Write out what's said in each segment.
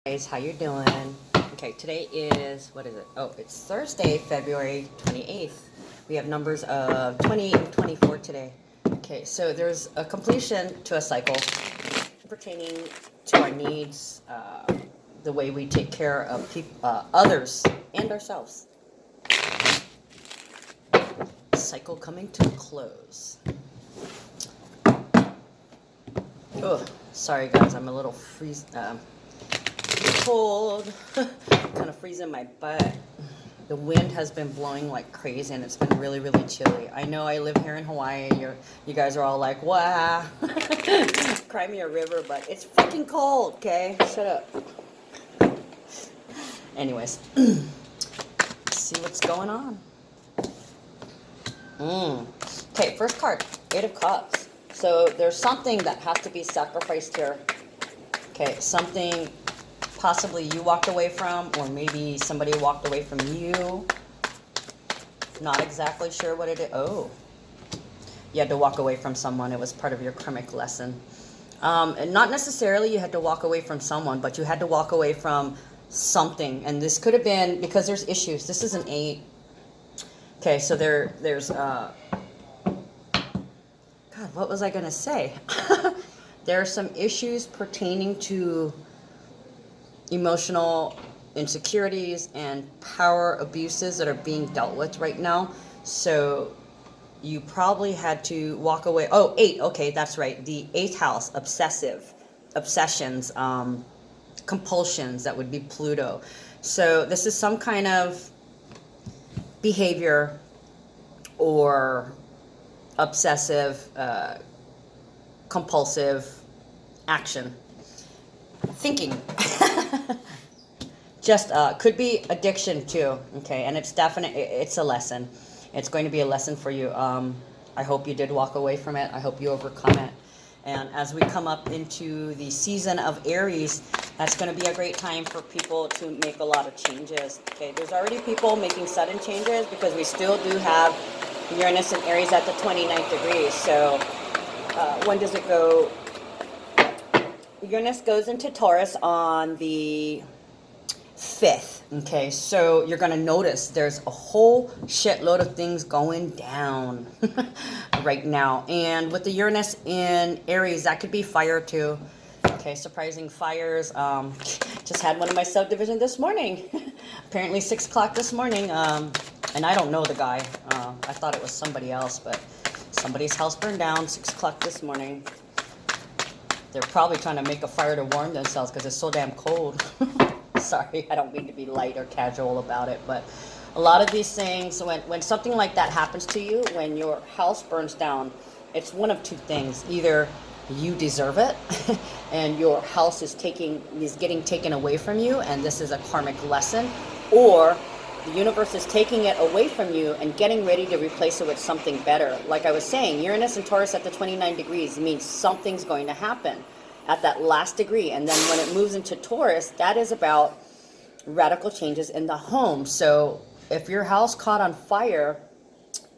Guys, how you doing? Okay, today is, what is it? Oh, it's Thursday, February 28th. We have numbers of 28 and 24 today. Okay, so there's a completion to a cycle pertaining to our needs, the way we take care of others and ourselves. Cycle coming to a close. Oh, sorry guys, I'm a little cold, kind of freezing my butt. The wind has been blowing like crazy and it's been really, really chilly. I know I live here in Hawaii. You guys are all like, wow, cry me a river, but it's fucking cold, okay? Shut up. Anyways, let's see what's going on. Okay, first card, Eight of Cups. So there's something that has to be sacrificed here. Okay, something possibly you walked away from, or maybe somebody walked away from you. Not exactly sure what it is. Oh, you had to walk away from someone. It was part of your karmic lesson. And not necessarily you had to walk away from someone, but you had to walk away from something. And this could have been because there's issues. This is an 8. Okay, so there's God, what was I gonna say? There are some issues pertaining to emotional insecurities and power abuses that are being dealt with right now. So you probably had to walk away. Oh, 8. Okay, that's right. The 8th house, obsessions, compulsions. That would be Pluto. So this is some kind of behavior or obsessive, compulsive action. Thinking. Just could be addiction too. Okay, and it's a lesson. It's going to be a lesson for you. I hope you did walk away from it. I hope you overcome it. And as we come up into the season of Aries, that's going to be a great time for people to make a lot of changes. Okay, there's already people making sudden changes because we still do have Uranus and Aries at the 29th degree. So when does it go? Uranus goes into Taurus on the 5th. Okay, so you're going to notice there's a whole shitload of things going down right now. And with the Uranus in Aries, that could be fire too. Okay, surprising fires. Just had one of my subdivision this morning. Apparently 6 o'clock this morning. And I don't know the guy. I thought it was somebody else, but somebody's house burned down 6 o'clock this morning. They're probably trying to make a fire to warm themselves because it's so damn cold. Sorry, I don't mean to be light or casual about it, but a lot of these things, when something like that happens to you, when your house burns down, it's one of two things. Either you deserve it and your house is getting taken away from you, and this is a karmic lesson, or the universe is taking it away from you and getting ready to replace it with something better. Like I was saying, Uranus and Taurus at the 29 degrees means something's going to happen at that last degree. And then when it moves into Taurus, that is about radical changes in the home. So if your house caught on fire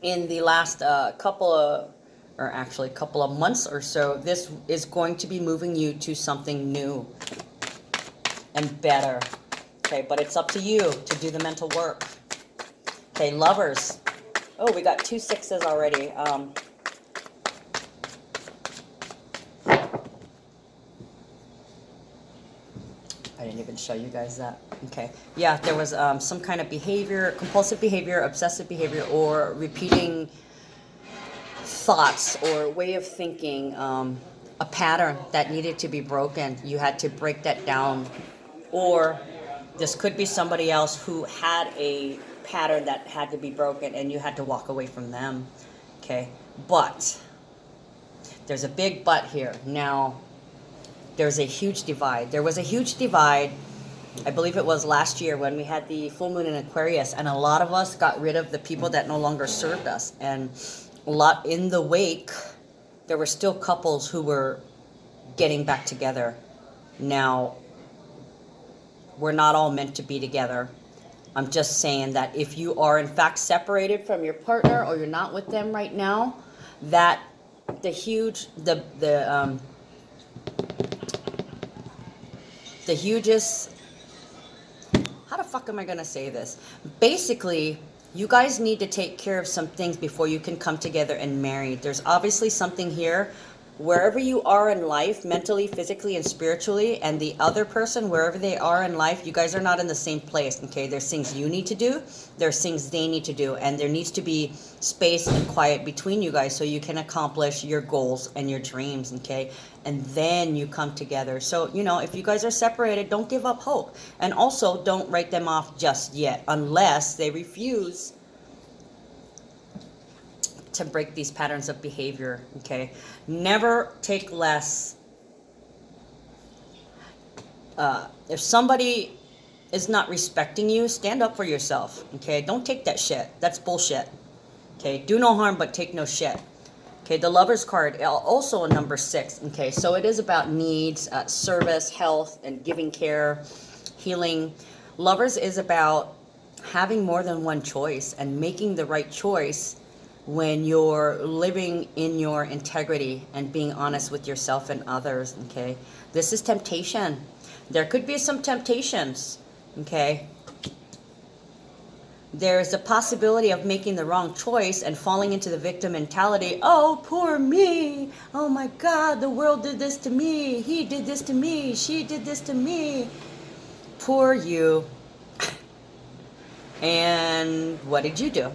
in the last couple of months or so, this is going to be moving you to something new and better. Okay, but it's up to you to do the mental work. Okay, lovers. Oh, we got 2 6s already. I didn't even show you guys that. Okay, yeah, there was some kind of behavior, compulsive behavior, obsessive behavior, or repeating thoughts or way of thinking, a pattern that needed to be broken. You had to break that down. Or this could be somebody else who had a pattern that had to be broken and you had to walk away from them. Okay, but there's a big but here. Now, there's a huge divide. There was a huge divide, I believe it was last year when we had the full moon in Aquarius, and a lot of us got rid of the people that no longer served us. And a lot in the wake, there were still couples who were getting back together. Now, we're not all meant to be together. I'm just saying that if you are in fact separated from your partner or you're not with them right now, that the hugest fuck am I going to say this? Basically, you guys need to take care of some things before you can come together and marry. There's obviously something here. Wherever you are in life, mentally, physically, and spiritually, and the other person, wherever they are in life, you guys are not in the same place, okay? There's things you need to do, there's things they need to do, and there needs to be space and quiet between you guys so you can accomplish your goals and your dreams, okay? And then you come together. So, you know, if you guys are separated, don't give up hope. And also, don't write them off just yet, unless they refuse to break these patterns of behavior, okay? Never take less. If somebody is not respecting you, stand up for yourself, okay? Don't take that shit. That's bullshit, okay? Do no harm, but take no shit. Okay, the Lover's card, also a number 6, okay? So it is about needs, service, health, and giving care, healing. Lovers is about having more than one choice and making the right choice when you're living in your integrity and being honest with yourself and others, okay? This is temptation. There could be some temptations, okay? There's a possibility of making the wrong choice and falling into the victim mentality. Oh, poor me. Oh my God, the world did this to me. He did this to me. She did this to me. Poor you. And what did you do?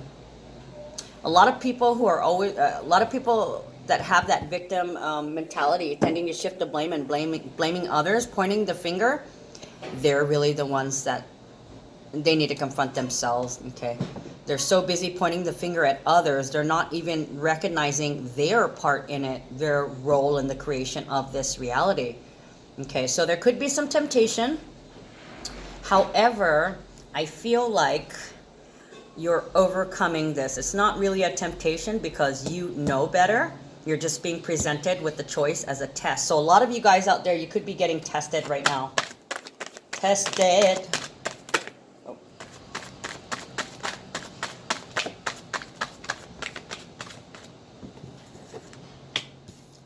A lot of people who are always, a lot of people that have that victim mentality, tending to shift the blame and blaming others, pointing the finger, they're really the ones that they need to confront themselves, okay? They're so busy pointing the finger at others, they're not even recognizing their part in it, their role in the creation of this reality, okay? So there could be some temptation. However, I feel like you're overcoming this. It's not really a temptation because you know better. You're just being presented with the choice as a test. So a lot of you guys out there, you could be getting tested right now. Tested. Oh.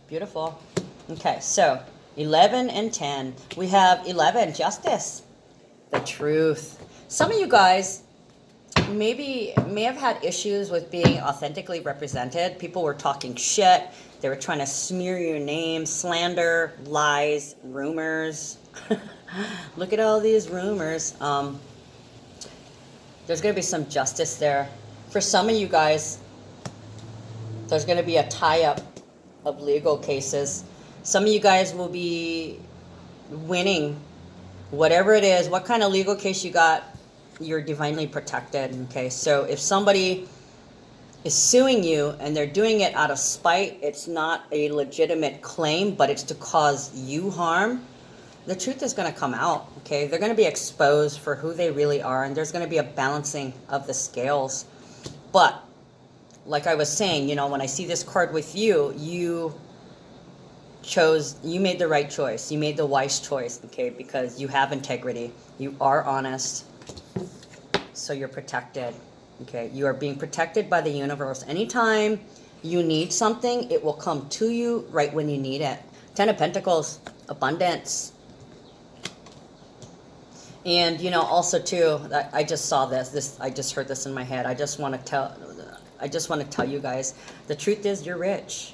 Beautiful. Okay, so 11 and 10. We have 11, justice. The truth. Some of you guys may have had issues with being authentically represented. People were talking shit. They were trying to smear your name, slander, lies, rumors. Look at all these rumors. There's going to be some justice there. For some of you guys, there's going to be a tie-up of legal cases. Some of you guys will be winning whatever it is. What kind of legal case you got, you're divinely protected, okay? So if somebody is suing you and they're doing it out of spite, it's not a legitimate claim, but it's to cause you harm, the truth is going to come out, okay? They're going to be exposed for who they really are, and there's going to be a balancing of the scales. But like I was saying, you know, when I see this card with you, you made the right choice. You made the wise choice, okay? Because you have integrity. You are honest. So you're protected, okay? You are being protected by the universe. Anytime you need something, it will come to you right when you need it. 10 of Pentacles, abundance. And, you know, also too, I just saw this, I just heard this in my head. I just want to tell you guys, the truth is you're rich.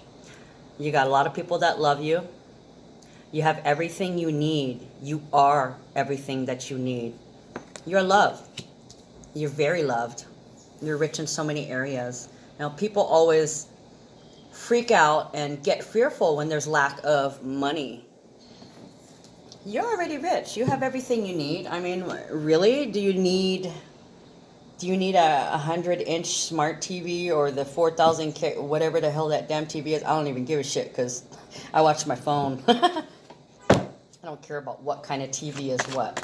You got a lot of people that love you. You have everything you need. You are everything that you need. You're loved. You're very loved. You're rich in so many areas. Now, people always freak out and get fearful when there's lack of money. You're already rich. You have everything you need. I mean, really? Do you need a 100-inch smart TV or the 4,000K, whatever the hell that damn TV is? I don't even give a shit because I watch my phone. I don't care about what kind of TV is what.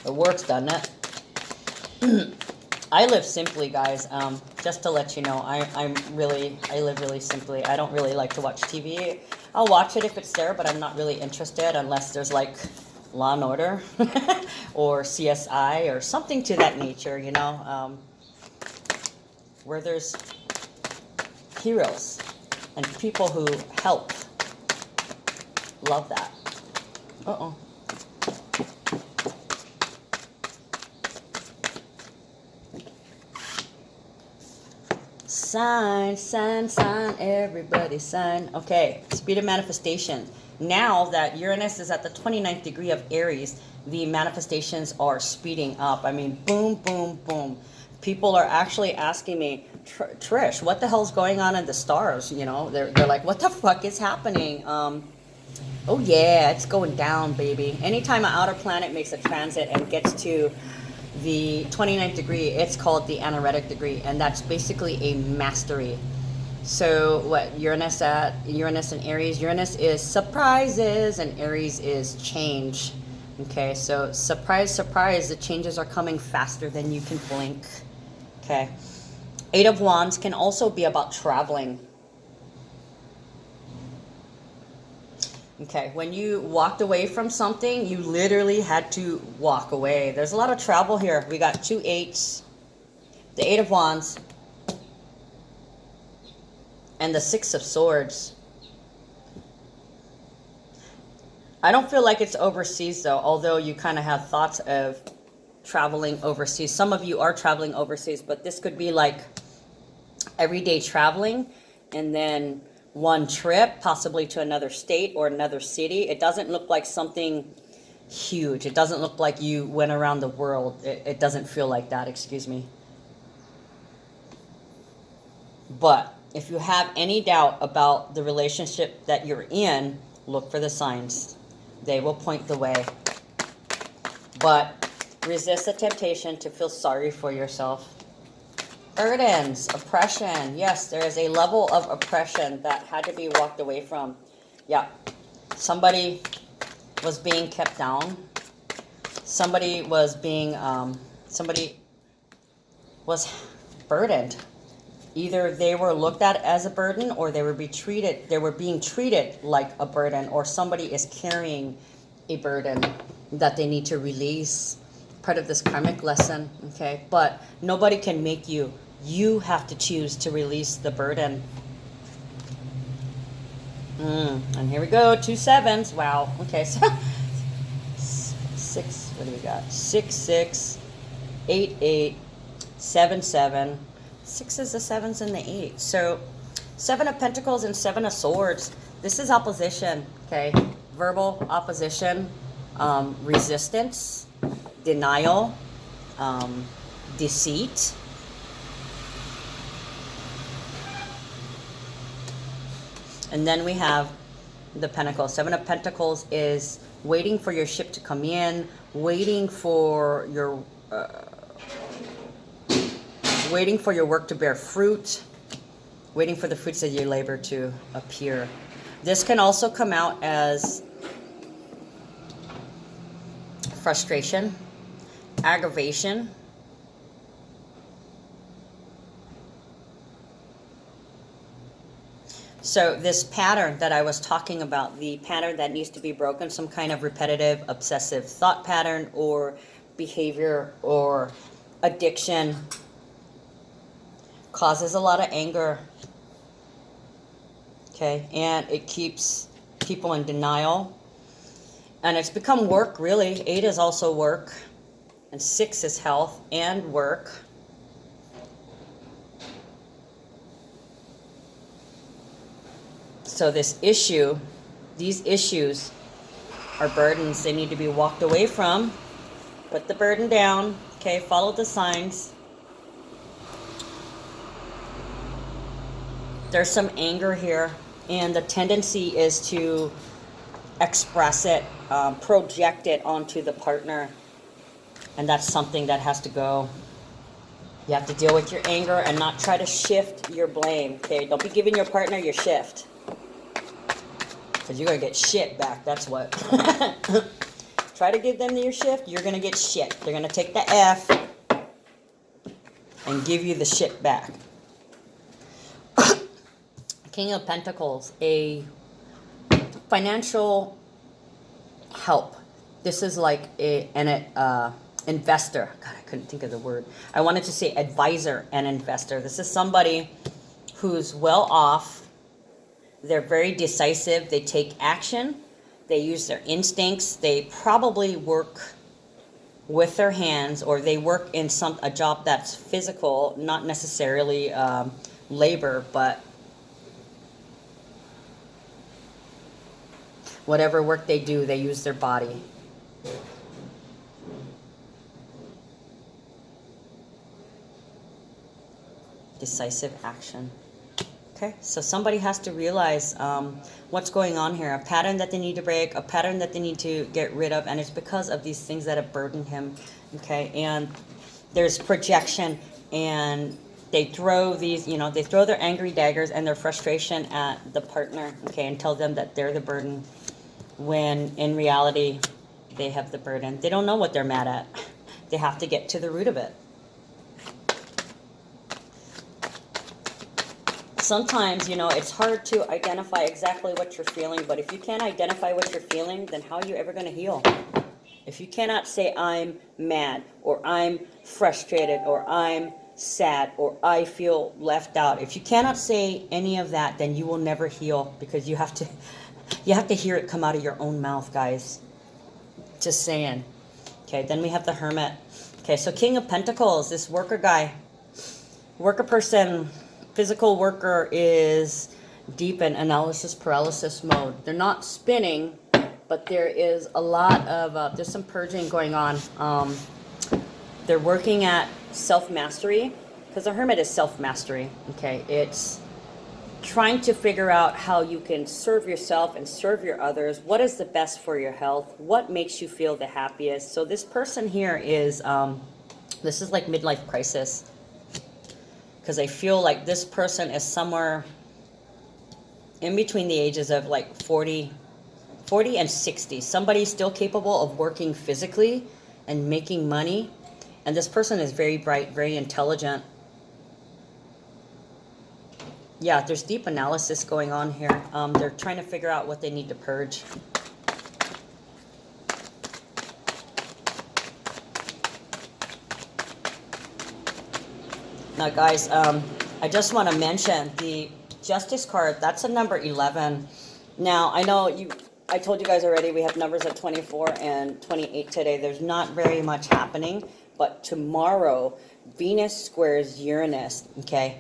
It works, doesn't it? I live simply, guys. Just to let you know, I live really simply. I don't really like to watch TV. I'll watch it if it's there, but I'm not really interested unless there's like Law and Order or CSI or something to that nature, you know, where there's heroes and people who help. Love that. Uh-oh. Sign, everybody sign. Okay, speed of manifestation. Now that Uranus is at the 29th degree of Aries, the manifestations are speeding up. I mean, boom, boom, boom. People are actually asking me, Trish, what the hell's going on in the stars? You know, they're like, what the fuck is happening? Oh yeah, it's going down, baby. Anytime an outer planet makes a transit and gets to the 29th degree, it's called the anaretic degree, and that's basically a mastery. So what Uranus and Aries, Uranus is surprises and Aries is change. Okay, so surprise, surprise, the changes are coming faster than you can blink. Okay. Eight of Wands can also be about traveling. Okay, when you walked away from something, you literally had to walk away. There's a lot of travel here. We got 2 8s, the 8 of Wands, and the 6 of Swords. I don't feel like it's overseas though, although you kind of have thoughts of traveling overseas. Some of you are traveling overseas, but this could be like everyday traveling and then one trip, possibly to another state or another city. It doesn't look like something huge. It doesn't look like you went around the world. It doesn't feel like that, excuse me. But if you have any doubt about the relationship that you're in, look for the signs. They will point the way. But resist the temptation to feel sorry for yourself. Burdens, oppression. Yes, there is a level of oppression that had to be walked away from. Yeah. Somebody was being kept down. Somebody was being, somebody was burdened. Either they were looked at as a burden or they were being treated like a burden, or somebody is carrying a burden that they need to release. Part of this karmic lesson, okay? But nobody can make you. You have to choose to release the burden. And here we go, 2 7s. Wow. Okay, so 6. What do we got? 6 6, 8 8, 7 7. 6 is the 7s and the 8. So 7 of Pentacles and 7 of Swords. This is opposition. Okay, verbal opposition, resistance, denial, deceit. And then we have the Pentacles. 7 of Pentacles is waiting for your ship to come in, waiting for your work to bear fruit, waiting for the fruits of your labor to appear. This can also come out as frustration, aggravation, so this pattern that I was talking about, the pattern that needs to be broken, some kind of repetitive, obsessive thought pattern or behavior or addiction, causes a lot of anger. Okay, and it keeps people in denial. And it's become work, really. 8 is also work. And 6 is health and work. So these issues are burdens. They need to be walked away from. Put the burden down. Okay, follow the signs. There's some anger here. And the tendency is to express it, project it onto the partner. And that's something that has to go. You have to deal with your anger and not try to shift your blame. Okay, don't be giving your partner your shift. Because you're going to get shit back, that's what. Try to give them your shift, you're going to get shit. They're going to take the F and give you the shit back. King of Pentacles, a financial help. This is like an investor. God, I couldn't think of the word. I wanted to say advisor and investor. This is somebody who's well off. They're very decisive. They take action. They use their instincts. They probably work with their hands, or they work in a job that's physical, not necessarily labor, but whatever work they do, they use their body. Decisive action. Okay, so somebody has to realize what's going on here, a pattern that they need to break, a pattern that they need to get rid of, and it's because of these things that have burdened him. Okay, and there's projection, and they throw these, they throw their angry daggers and their frustration at the partner, okay, and tell them that they're the burden, when in reality, they have the burden. They don't know what they're mad at. They have to get to the root of it. Sometimes, it's hard to identify exactly what you're feeling, but if you can't identify what you're feeling, then how are you ever going to heal? If you cannot say, I'm mad, or I'm frustrated, or I'm sad, or I feel left out, if you cannot say any of that, then you will never heal, because you have to hear it come out of your own mouth, guys. Just saying. Okay, then we have the Hermit. Okay, so King of Pentacles, this worker guy, worker person, physical worker is deep in analysis paralysis mode. They're not spinning, but there is a lot of, there's some purging going on. They're working at self-mastery, because the Hermit is self-mastery, okay? It's trying to figure out how you can serve yourself and serve your others. What is the best for your health? What makes you feel the happiest? So this person here is, this is like midlife crisis. Because I feel like this person is somewhere in between the ages of like 40 and 60. Somebody still capable of working physically and making money. And this person is very bright, very intelligent. Yeah, there's deep analysis going on here. They're trying to figure out what they need to purge. Now, guys, I just want to mention the Justice card. That's a number 11. Now, I know I told you guys already, we have numbers at 24 and 28 today. There's not very much happening, but tomorrow, Venus squares Uranus, okay,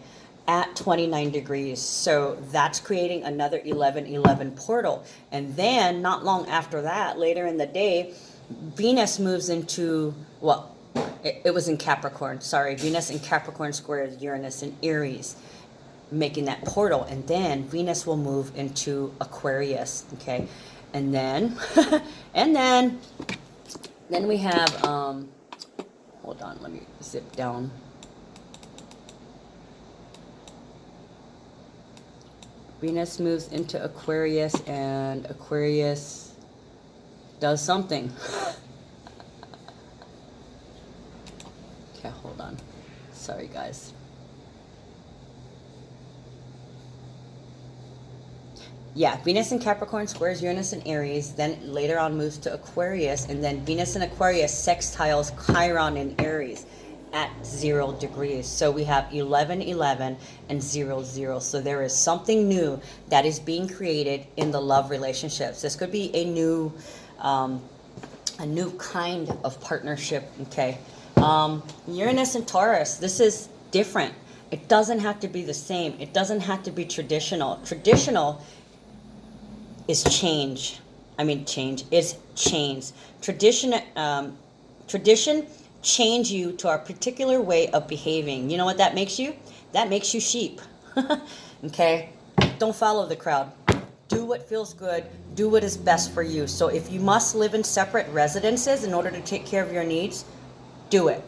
at 29 degrees. So that's creating another 11-11 portal. And then, not long after that, later in the day, Venus moves into, well, it was in Capricorn, sorry. Venus in Capricorn squares Uranus in Aries, making that portal. And then Venus will move into Aquarius, okay? And then, then we have, hold on, let me zip down. Venus moves into Aquarius, and Aquarius does something. Okay, hold on. Sorry, guys. Yeah, Venus in Capricorn squares Uranus in Aries, then later on moves to Aquarius, and then Venus in Aquarius sextiles Chiron in Aries at 0 degrees. So we have 11-11 and 0-0. So there is something new that is being created in the love relationships. This could be a new kind of partnership, okay? Uranus and Taurus, this is different. It doesn't have to be the same. It doesn't have to be traditional. Traditional is change. I mean, change is change. Tradition change you to a particular way of behaving. You know what that makes you? That makes you sheep. Okay? Don't follow the crowd. Do what feels good. Do what is best for you. So if you must live in separate residences in order to take care of your needs, do it.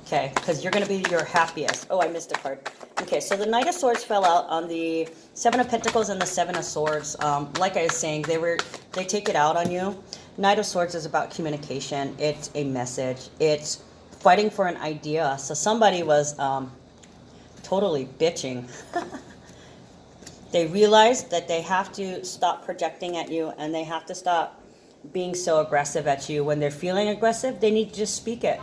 Okay? Because you're going to be your happiest. Oh, I missed a card. Okay, so the Knight of Swords fell out on the Seven of Pentacles and the Seven of Swords. Like I was saying, they take it out on you. Knight of Swords is about communication. It's a message. It's fighting for an idea. So somebody was totally bitching. They realized that they have to stop projecting at you, and they have to stop being so aggressive at you. When they're feeling aggressive, they need to just speak it.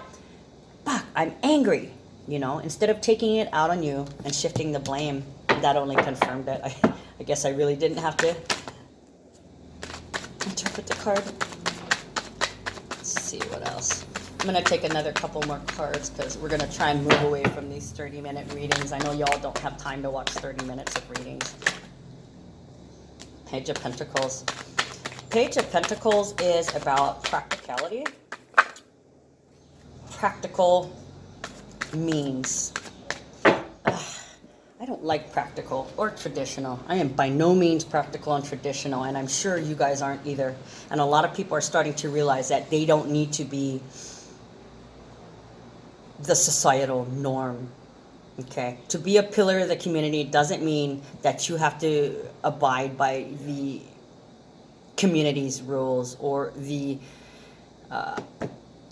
Fuck, I'm angry. You know, instead of taking it out on you and shifting the blame. That only confirmed it. I guess I really didn't have to interpret the card. Let's see what else. I'm going to take another couple more cards because we're going to try and move away from these 30-minute readings. I know y'all don't have time to watch 30 minutes of readings. Page of Pentacles. Page of Pentacles is about practicality. Practical means. I don't like practical or traditional. I am by no means practical and traditional, and I'm sure you guys aren't either. And a lot of people are starting to realize that they don't need to be the societal norm. Okay, to be a pillar of the community doesn't mean that you have to abide by the community's rules or the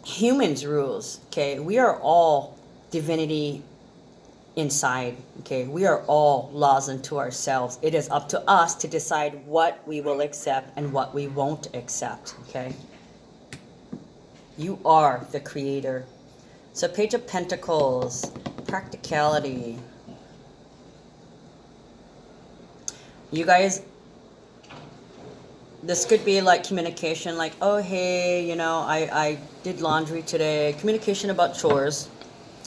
humans' rules. Okay, we are all divinity inside. Okay, we are all laws unto ourselves. It is up to us to decide what we will accept and what we won't accept. Okay, you are the creator. So Page of Pentacles, practicality. You guys, this could be like communication, like, oh, hey, you know, I did laundry today. Communication about chores.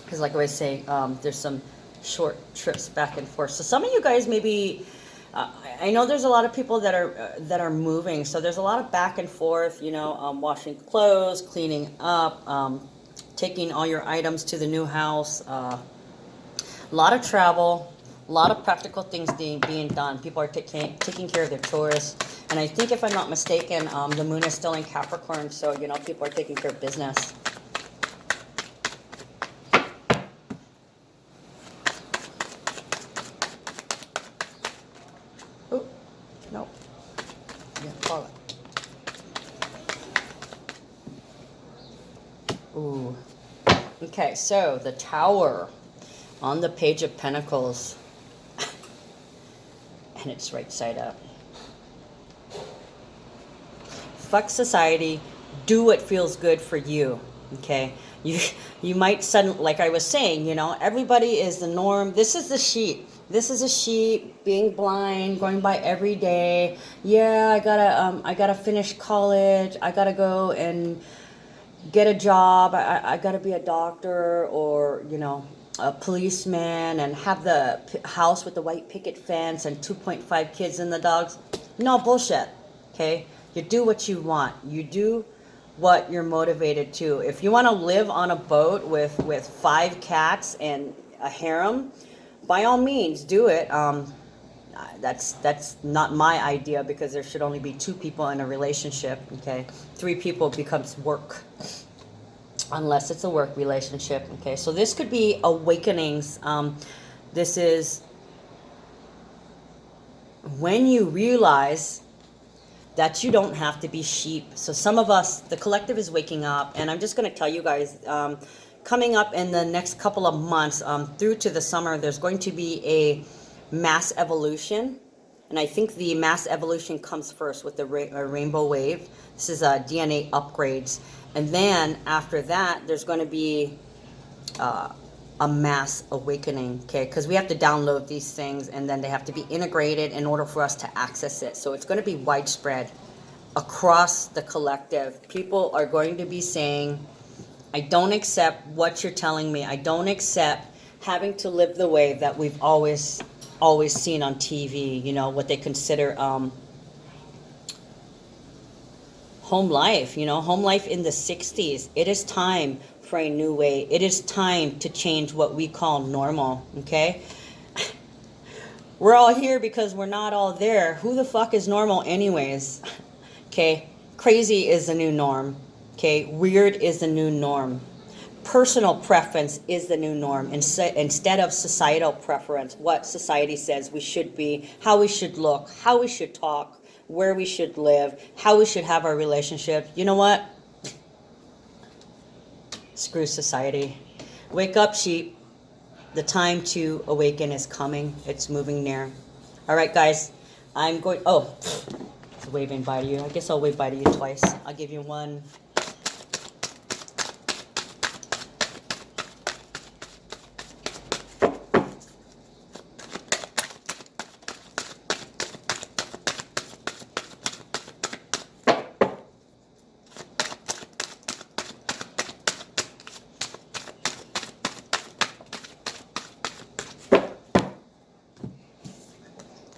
Because like I was saying, there's some short trips back and forth. So some of you guys maybe, I know there's a lot of people that are moving. So there's a lot of back and forth, you know, washing clothes, cleaning up, taking all your items to the new house. A lot of travel, a lot of practical things being done. People are taking care of their chores. And I think if I'm not mistaken, the moon is still in Capricorn. So, you know, people are taking care of business. Oh, no. Yeah, follow it. Ooh. Okay, so the Tower on the Page of Pentacles. And it's right side up. Fuck society. Do what feels good for you. Okay? You might suddenly, like I was saying, you know, everybody is the norm. This is the sheep. This is a sheep being blind, going by every day. Yeah, I gotta finish college. I gotta go and get a job. I gotta be a doctor or, you know, a policeman and have the house with the white picket fence and 2.5 kids and the dogs. No, bullshit. Okay? You do what you want. You do what you're motivated to. If you want to live on a boat with 5 cats and a harem, by all means, do it. That's not my idea because there should only be 2 people in a relationship. Okay? 3 people becomes work. Unless it's a work relationship. Okay, so this could be awakenings. This is when you realize that you don't have to be sheep. So some of us, the collective is waking up, and I'm just going to tell you guys, coming up in the next couple of months, through to the summer, there's going to be a mass evolution. And I think the mass evolution comes first with the rainbow wave. This is DNA upgrades. And then after that, there's going to be a mass awakening, okay? Because we have to download these things, and then they have to be integrated in order for us to access it. So it's going to be widespread across the collective. People are going to be saying, I don't accept what you're telling me. I don't accept having to live the way that we've always seen on TV, you know, what they consider home life, you know, home life in the 60s. It is time for a new way. It is time to change what we call normal, okay? We're all here because we're not all there. Who the fuck is normal anyways? Okay? Crazy is the new norm. Okay? Weird is the new norm. Personal preference is the new norm instead of societal preference, what society says we should be, how we should look, how we should talk, where we should live, how we should have our relationships. You know what? Screw society. Wake up, sheep. The time to awaken is coming. It's moving near. All right, guys. I'm going... Oh, it's waving bye to you. I guess I'll wave bye to you twice. I'll give you one...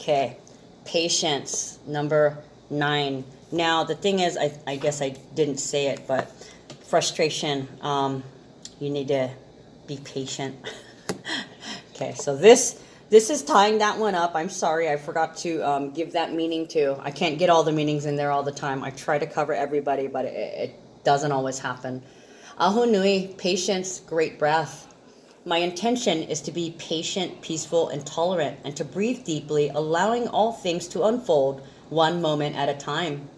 Okay. Patience, number 9. Now, the thing is, I guess I didn't say it, but frustration, you need to be patient. Okay, so this is tying that one up. I'm sorry, I forgot to give that meaning too. I can't get all the meanings in there all the time. I try to cover everybody, but it doesn't always happen. Aho nui, patience, great breath. My intention is to be patient, peaceful, and tolerant, and to breathe deeply, allowing all things to unfold one moment at a time.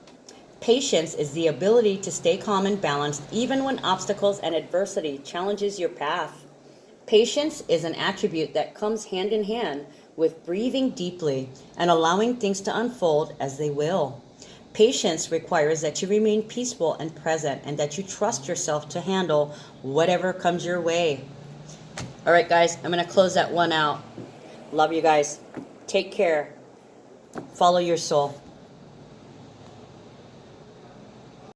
Patience is the ability to stay calm and balanced even when obstacles and adversity challenges your path. Patience is an attribute that comes hand in hand with breathing deeply and allowing things to unfold as they will. Patience requires that you remain peaceful and present and that you trust yourself to handle whatever comes your way. All right, guys, I'm going to close that one out. Love you guys. Take care. Follow your soul.